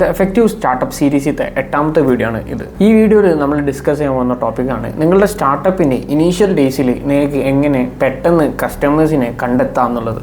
The effective startup സീരീസിലത്തെ 8ാമത്തെ video ആണ് ഇത്. ഈ വീഡിയോയിൽ നമ്മൾ ഡിസ്കസ് ചെയ്യാൻ പോകുന്ന ടോപ്പിക്കാണ് നിങ്ങളുടെ സ്റ്റാർട്ടപ്പിൻ്റെ ഇനീഷ്യൽ ഡേയ്സിൽ നിങ്ങൾക്ക് എങ്ങനെ പെട്ടെന്ന് കസ്റ്റമേഴ്സിനെ കണ്ടെത്താം എന്നുള്ളത്.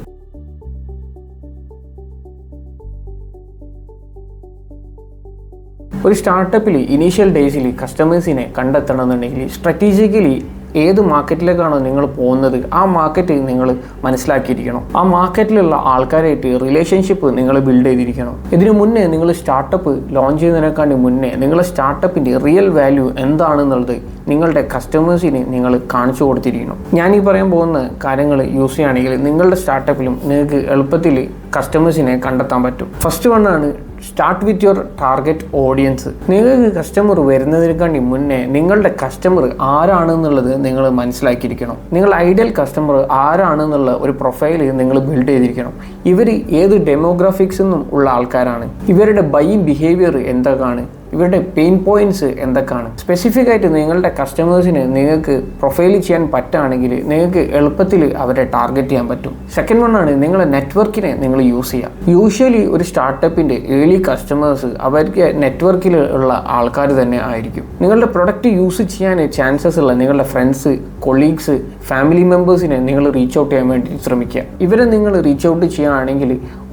ഒരു സ്റ്റാർട്ടപ്പിൽ ഇനീഷ്യൽ ഡേയ്സിൽ കസ്റ്റമേഴ്സിനെ കണ്ടെത്തണമെന്നുണ്ടെങ്കിൽ സ്ട്രാറ്റജിക്കലി ഏത് മാർക്കറ്റിലേക്കാണോ നിങ്ങൾ പോകുന്നത് ആ മാർക്കറ്റ് നിങ്ങൾ മനസ്സിലാക്കിയിരിക്കണം. ആ മാർക്കറ്റിലുള്ള ആൾക്കാരായിട്ട് റിലേഷൻഷിപ്പ് നിങ്ങൾ ബിൽഡ് ചെയ്തിരിക്കണം. ഇതിനു മുന്നേ നിങ്ങൾ സ്റ്റാർട്ടപ്പ് ലോഞ്ച് ചെയ്യുന്നതിനേക്കാണ്ടി മുന്നേ നിങ്ങളുടെ സ്റ്റാർട്ടപ്പിൻ്റെ റിയൽ വാല്യൂ എന്താണെന്നുള്ളത് നിങ്ങളുടെ കസ്റ്റമേഴ്സിന് നിങ്ങൾ കാണിച്ചു കൊടുത്തിരിക്കണം. ഞാൻ ഈ പറയാൻ പോകുന്ന കാര്യങ്ങൾ യൂസ് ചെയ്യുകയാണെങ്കിൽ നിങ്ങളുടെ സ്റ്റാർട്ടപ്പിലും നിങ്ങൾക്ക് എളുപ്പത്തിൽ കസ്റ്റമേഴ്സിനെ കണ്ടെത്താൻ പറ്റും. ഫസ്റ്റ് വണ്ണാണ് start with your target audience. നിങ്ങൾക്ക് കസ്റ്റമർ വരുന്നതിനേക്കാണ്ടി മുന്നേ നിങ്ങളുടെ കസ്റ്റമർ ആരാണെന്നുള്ളത് നിങ്ങൾ മനസ്സിലാക്കിയിരിക്കണം. നിങ്ങൾ ഐഡിയൽ കസ്റ്റമർ ആരാണെന്നുള്ള ഒരു പ്രൊഫൈൽ നിങ്ങൾ ബിൽഡ് ചെയ്തിരിക്കണം. ഇവർ ഏത് ഡെമോഗ്രാഫിക്സിൽ നിന്നും ഉള്ള ആൾക്കാരാണ്, ഇവരുടെ ബൈയിങ് ബിഹേവിയർ എന്തൊക്കെയാണ്, ഇവരുടെ പെയിൻ പോയിന്റ്സ് എന്തൊക്കെയാണ്. സ്പെസിഫിക് ആയിട്ട് നിങ്ങളുടെ കസ്റ്റമേഴ്സിന് നിങ്ങൾക്ക് പ്രൊഫൈൽ ചെയ്യാൻ പറ്റുകയാണെങ്കിൽ നിങ്ങൾക്ക് എളുപ്പത്തിൽ അവരെ ടാർഗറ്റ് ചെയ്യാൻ പറ്റും. സെക്കൻഡ് വണ്ണാണ് നിങ്ങളുടെ നെറ്റ്വർക്കിനെ നിങ്ങൾ യൂസ് ചെയ്യുക. യൂഷ്വലി ഒരു സ്റ്റാർട്ടപ്പിൻ്റെ ഏർലി കസ്റ്റമേഴ്സ് അവർക്ക് നെറ്റ്വർക്കിൽ ഉള്ള ആൾക്കാർ തന്നെ ആയിരിക്കും. നിങ്ങളുടെ പ്രൊഡക്റ്റ് യൂസ് ചെയ്യാൻ ചാൻസസ് ഉള്ള നിങ്ങളുടെ ഫ്രണ്ട്സ്, കൊളീഗ്സ്, ഫാമിലി മെമ്പേഴ്സിനെ നിങ്ങൾ റീച്ച് ഔട്ട് ചെയ്യാൻ വേണ്ടി ശ്രമിക്കുക. ഇവരെ നിങ്ങൾ റീച്ച് ഔട്ട് ചെയ്യുകയാണെങ്കിൽ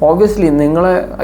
ഓബ്വിയസ്ലി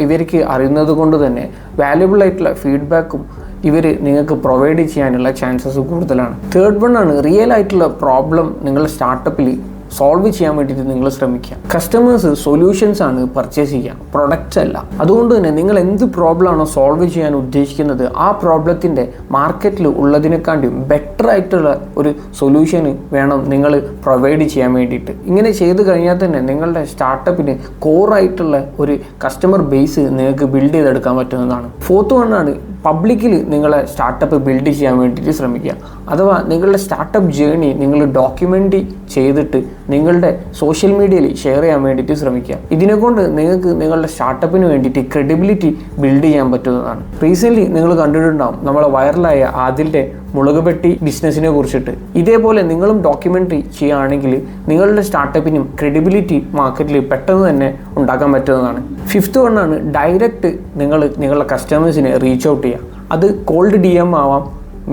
ഇവർക്ക് അറിയുന്നത് കൊണ്ട് തന്നെ വാല്യുബിൾ ആയിട്ടുള്ള ഫീഡ്ബാക്കും ഇവർ നിങ്ങൾക്ക് പ്രൊവൈഡ് ചെയ്യാനുള്ള ചാൻസസ് കൂടുതലാണ്. തേർഡ് വണ്ണാണ് റിയൽ ആയിട്ടുള്ള പ്രോബ്ലം നിങ്ങളുടെ സ്റ്റാർട്ടപ്പിൽ സോൾവ് ചെയ്യാൻ വേണ്ടിയിട്ട് നിങ്ങൾ ശ്രമിക്കുക. കസ്റ്റമേഴ്സ് സൊല്യൂഷൻസ് ആണ് പർച്ചേസ് ചെയ്യുക, പ്രൊഡക്റ്റ്സ് അല്ല. അതുകൊണ്ട് തന്നെ നിങ്ങൾ എന്ത് പ്രോബ്ലമാണോ സോൾവ് ചെയ്യാൻ ഉദ്ദേശിക്കുന്നത് ആ പ്രോബ്ലത്തിൻ്റെ മാർക്കറ്റിൽ ഉള്ളതിനെക്കാണ്ടും ബെറ്റർ ആയിട്ടുള്ള ഒരു സൊല്യൂഷന് വേണം നിങ്ങൾ പ്രൊവൈഡ് ചെയ്യാൻ വേണ്ടിയിട്ട്. ഇങ്ങനെ ചെയ്ത് കഴിഞ്ഞാൽ തന്നെ നിങ്ങളുടെ സ്റ്റാർട്ടപ്പിന് കോറായിട്ടുള്ള ഒരു കസ്റ്റമർ ബേസ് നിങ്ങൾക്ക് ബിൽഡ് ചെയ്തെടുക്കാൻ പറ്റുന്നതാണ്. ഫോർത്ത് വണ്ണാണ് പബ്ലിക്കിൽ നിങ്ങളെ സ്റ്റാർട്ടപ്പ് ബിൽഡ് ചെയ്യാൻ വേണ്ടിയിട്ട് ശ്രമിക്കുക. അഥവാ നിങ്ങളുടെ സ്റ്റാർട്ടപ്പ് ജേണി നിങ്ങൾ ഡോക്യുമെൻ്റ് ചെയ്തിട്ട് നിങ്ങളുടെ സോഷ്യൽ മീഡിയയിൽ ഷെയർ ചെയ്യാൻ വേണ്ടിയിട്ട് ശ്രമിക്കുക. ഇതിനെക്കൊണ്ട് നിങ്ങൾക്ക് നിങ്ങളുടെ സ്റ്റാർട്ടപ്പിന് വേണ്ടിയിട്ട് ക്രെഡിബിലിറ്റി ബിൽഡ് ചെയ്യാൻ പറ്റുന്നതാണ്. റീസെൻ്റ്ലി നിങ്ങൾ കണ്ടിട്ടുണ്ടാവും നമ്മളെ വൈറലായ ആദിലിൻ്റെ മുളകുപെട്ടി ബിസിനസ്സിനെ കുറിച്ചിട്ട്. ഇതേപോലെ നിങ്ങളും ഡോക്യുമെൻ്ററി ചെയ്യുകയാണെങ്കിൽ നിങ്ങളുടെ സ്റ്റാർട്ടപ്പിനും ക്രെഡിബിലിറ്റി മാർക്കറ്റിൽ പെട്ടെന്ന് തന്നെ ഉണ്ടാക്കാൻ പറ്റുന്നതാണ്. ഫിഫ്ത്ത് വണ്ണാണ് ഡയറക്റ്റ് നിങ്ങളുടെ കസ്റ്റമേഴ്സിനെ റീച്ച് ഔട്ട് ചെയ്യുക. അത് കോൾഡ് DM ആവാം,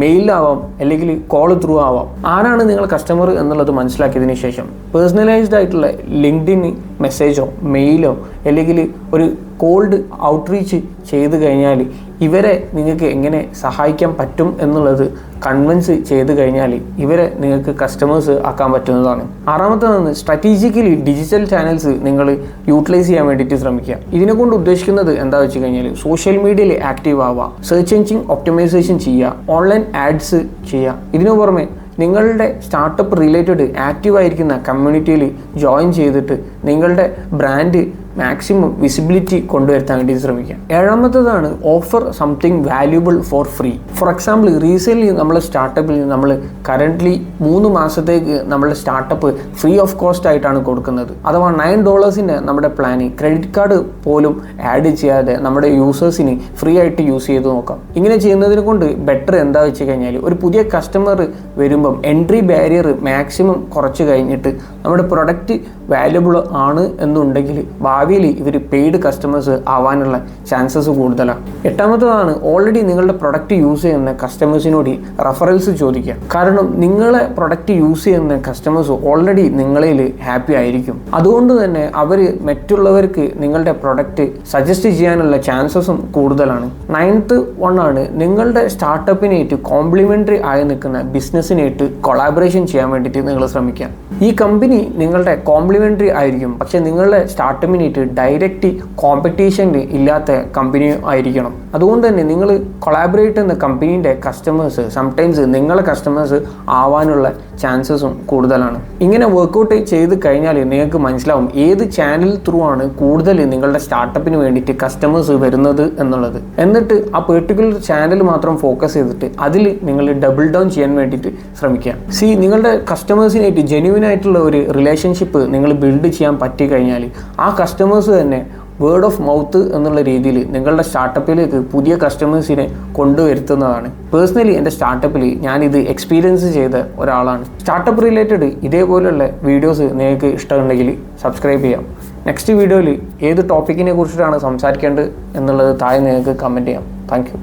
മെയിലാവാം, അല്ലെങ്കിൽ കോൾ ത്രൂ ആവാം. ആരാണ് നിങ്ങൾ കസ്റ്റമർ എന്നുള്ളത് മനസ്സിലാക്കിയതിന് ശേഷം പേഴ്സണലൈസ്ഡ് ആയിട്ടുള്ള ലിങ്ക്ഡിൻ മെസ്സേജോ മെയിലോ അല്ലെങ്കിൽ ഒരു കോൾഡ് ഔട്ട്റീച്ച് ചെയ്ത് കഴിഞ്ഞാൽ ഇവരെ നിങ്ങൾക്ക് എങ്ങനെ സഹായിക്കാൻ പറ്റും എന്നുള്ളത് കൺവിൻസ് ചെയ്ത് കഴിഞ്ഞാൽ ഇവരെ നിങ്ങൾക്ക് കസ്റ്റമേഴ്സ് ആക്കാൻ പറ്റുന്നതാണ്. ആറാമത്തേതാണ് സ്ട്രാറ്റജിക്കലി ഡിജിറ്റൽ ചാനൽസ് നിങ്ങൾ യൂട്ടിലൈസ് ചെയ്യാൻ വേണ്ടിയിട്ട് ശ്രമിക്കുക. ഇതിനെക്കൊണ്ട് ഉദ്ദേശിക്കുന്നത് എന്താ വെച്ച് കഴിഞ്ഞാൽ സോഷ്യൽ മീഡിയയിൽ ആക്റ്റീവ് ആവുക, സെർച്ച് എഞ്ചിൻ ഒപ്റ്റിമൈസേഷൻ ചെയ്യുക, ഓൺലൈൻ ആഡ്സ് ചെയ്യുക. ഇതിനു പുറമെ നിങ്ങളുടെ സ്റ്റാർട്ടപ്പ് റിലേറ്റഡ് ആക്റ്റീവായിരിക്കുന്ന കമ്മ്യൂണിറ്റിയിൽ ജോയിൻ ചെയ്തിട്ട് നിങ്ങളുടെ ബ്രാൻഡ് മാക്സിമം വിസിബിലിറ്റി കൊണ്ടുവരുത്താൻ വേണ്ടി ശ്രമിക്കുക. ഏഴാമത്തേതാണ് offer something valuable for free. For example recently നമ്മളെ സ്റ്റാർട്ടപ്പിൽ നമ്മൾ കറൻ്റ്ലി 3 മാസത്തേക്ക് നമ്മുടെ സ്റ്റാർട്ടപ്പ് ഫ്രീ ഓഫ് കോസ്റ്റ് ആയിട്ടാണ് കൊടുക്കുന്നത്. അഥവാ $9 നമ്മുടെ പ്ലാന് ക്രെഡിറ്റ് കാർഡ് പോലും ആഡ് ചെയ്യാതെ നമ്മുടെ യൂസേഴ്സിന് ഫ്രീ ആയിട്ട് യൂസ് ചെയ്ത് നോക്കാം. ഇങ്ങനെ ചെയ്യുന്നതിനെ കൊണ്ട് ബെറ്റർ എന്താ വെച്ച് കഴിഞ്ഞാൽ ഒരു പുതിയ കസ്റ്റമർ വരുമ്പം എൻട്രി ബാരിയർ മാക്സിമം കുറച്ച് കഴിഞ്ഞിട്ട് നമ്മുടെ പ്രൊഡക്റ്റ് വാല്യുബിൾ ആണ് എന്നുണ്ടെങ്കിൽ ഭാവിയിൽ ഇവർ പെയ്ഡ് കസ്റ്റമേഴ്സ് ആവാനുള്ള ചാൻസസ് കൂടുതലാണ്. എട്ടാമത്തേതാണ് ഓൾറെഡി നിങ്ങളുടെ പ്രൊഡക്റ്റ് യൂസ് ചെയ്യുന്ന കസ്റ്റമേഴ്സിനോട് റെഫറൻസ് ചോദിക്കുക. കാരണം നിങ്ങളെ പ്രൊഡക്റ്റ് യൂസ് ചെയ്യുന്ന കസ്റ്റമേഴ്സ് ഓൾറെഡി നിങ്ങളിൽ ഹാപ്പി ആയിരിക്കും. അതുകൊണ്ട് തന്നെ അവർ മറ്റുള്ളവർക്ക് നിങ്ങളുടെ പ്രൊഡക്റ്റ് സജസ്റ്റ് ചെയ്യാനുള്ള ചാൻസസും കൂടുതലാണ്. 9th വണ്ണാണ് നിങ്ങളുടെ സ്റ്റാർട്ടപ്പിനായിട്ട് കോംപ്ലിമെൻ്ററി ആയി നിൽക്കുന്ന ബിസിനസ്സിനായിട്ട് കൊളാബറേഷൻ ചെയ്യാൻ വേണ്ടിയിട്ട് നിങ്ങൾ ശ്രമിക്കുക. ഈ കമ്പനി നിങ്ങളുടെ കോംപ്ലിമെൻ്ററി ആയിരിക്കും, പക്ഷേ നിങ്ങളുടെ സ്റ്റാർട്ടപ്പിനായിട്ട് ഡയറക്റ്റ് കോമ്പറ്റീഷൻ ഇല്ലാത്ത കമ്പനി ആയിരിക്കണം. അതുകൊണ്ട് തന്നെ നിങ്ങൾ കൊളാബറേറ്റ് ചെയ്യുന്ന കമ്പനീൻ്റെ കസ്റ്റമേഴ്സ് സംടൈംസ് നിങ്ങളെ കസ്റ്റമേഴ്സ് ആവാനുള്ള ചാൻസസും കൂടുതലാണ്. ഇങ്ങനെ വർക്കൗട്ട് ചെയ്ത് കഴിഞ്ഞാൽ നിങ്ങൾക്ക് മനസ്സിലാവും ഏത് ചാനൽ ത്രൂ ആണ് കൂടുതൽ നിങ്ങളുടെ സ്റ്റാർട്ടപ്പിന് വേണ്ടിയിട്ട് കസ്റ്റമേഴ്സ് വരുന്നത് എന്നുള്ളത്. എന്നിട്ട് ആ പെർട്ടിക്കുലർ ചാനൽ മാത്രം ഫോക്കസ് ചെയ്തിട്ട് അതിൽ നിങ്ങൾ ഡബിൾ ഡൗൺ ചെയ്യാൻ വേണ്ടിയിട്ട് ശ്രമിക്കുക. നിങ്ങളുടെ കസ്റ്റമേഴ്സിനായിട്ട് ജെന്യുവൻ ആയിട്ടുള്ള ഒരു റിലേഷൻഷിപ്പ് നിങ്ങൾ ബിൽഡ് ചെയ്യാൻ പറ്റി കഴിഞ്ഞാൽ ആ കസ്റ്റമേഴ്സ് തന്നെ വേർഡ് ഓഫ് മൗത്ത് എന്നുള്ള രീതിയിൽ നിങ്ങളുടെ സ്റ്റാർട്ടപ്പിലേക്ക് പുതിയ കസ്റ്റമേഴ്സിനെ കൊണ്ടുവരുത്തുന്നതാണ്. പേഴ്സണലി എൻ്റെ സ്റ്റാർട്ടപ്പിൽ ഞാനിത് എക്സ്പീരിയൻസ് ചെയ്ത ഒരാളാണ്. സ്റ്റാർട്ടപ്പ് റിലേറ്റഡ് ഇതേപോലെയുള്ള വീഡിയോസ് നിങ്ങൾക്ക് ഇഷ്ടമുണ്ടെങ്കിൽ സബ്സ്ക്രൈബ് ചെയ്യാം. നെക്സ്റ്റ് വീഡിയോയിൽ ഏത് ടോപ്പിക്കിനെ കുറിച്ചിട്ടാണ് സംസാരിക്കേണ്ടത് എന്നുള്ളത് താഴെ നിങ്ങൾക്ക് കമൻറ്റ് ചെയ്യാം. Thank you.